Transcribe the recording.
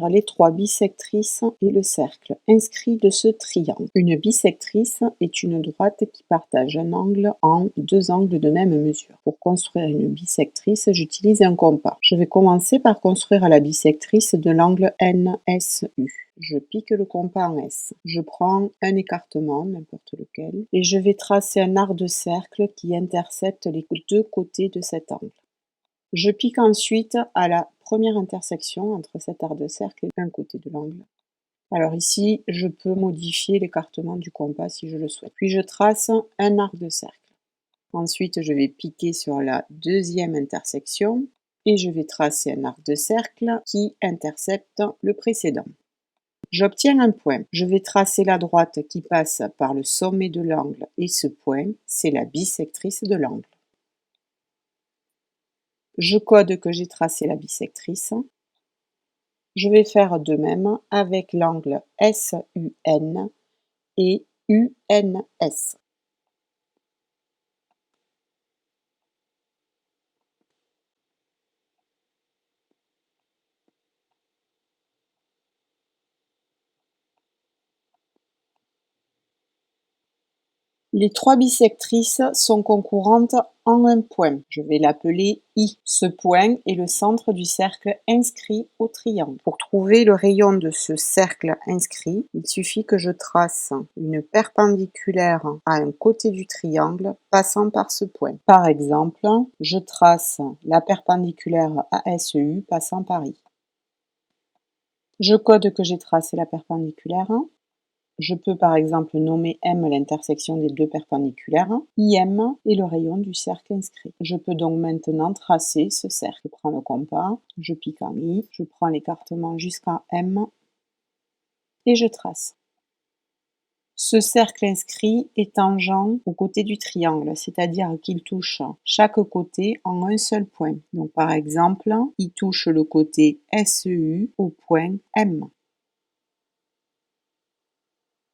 faire les 3 bissectrices et le cercle inscrit de ce triangle. Une bissectrice est une droite qui partage un angle en 2 angles de même mesure. Pour construire une bissectrice, j'utilise un compas. Je vais commencer par construire la bissectrice de l'angle NSU. Je pique le compas en S. Je prends un écartement, n'importe lequel, et je vais tracer un arc de cercle qui intercepte les 2 côtés de cet angle. Je pique ensuite à la première intersection entre cet arc de cercle et un côté de l'angle. Alors ici, je peux modifier l'écartement du compas si je le souhaite. Puis je trace un arc de cercle. Ensuite, je vais piquer sur la deuxième intersection et je vais tracer un arc de cercle qui intercepte le précédent. J'obtiens un point. Je vais tracer la droite qui passe par le sommet de l'angle et ce point, c'est la bissectrice de l'angle. Je code que j'ai tracé la bissectrice. Je vais faire de même avec l'angle SUN et UNS. Les 3 bissectrices sont concurrentes en un point. Je vais l'appeler I. Ce point est le centre du cercle inscrit au triangle. Pour trouver le rayon de ce cercle inscrit, il suffit que je trace une perpendiculaire à un côté du triangle passant par ce point. Par exemple, je trace la perpendiculaire ASU passant par I. Je code que j'ai tracé la perpendiculaire. Je peux par exemple nommer M l'intersection des 2 perpendiculaires, IM est le rayon du cercle inscrit. Je peux donc maintenant tracer ce cercle. Je prends le compas, je pique en I, je prends l'écartement jusqu'à M et je trace. Ce cercle inscrit est tangent au côté du triangle, c'est-à-dire qu'il touche chaque côté en un seul point. Donc par exemple, il touche le côté SEU au point M.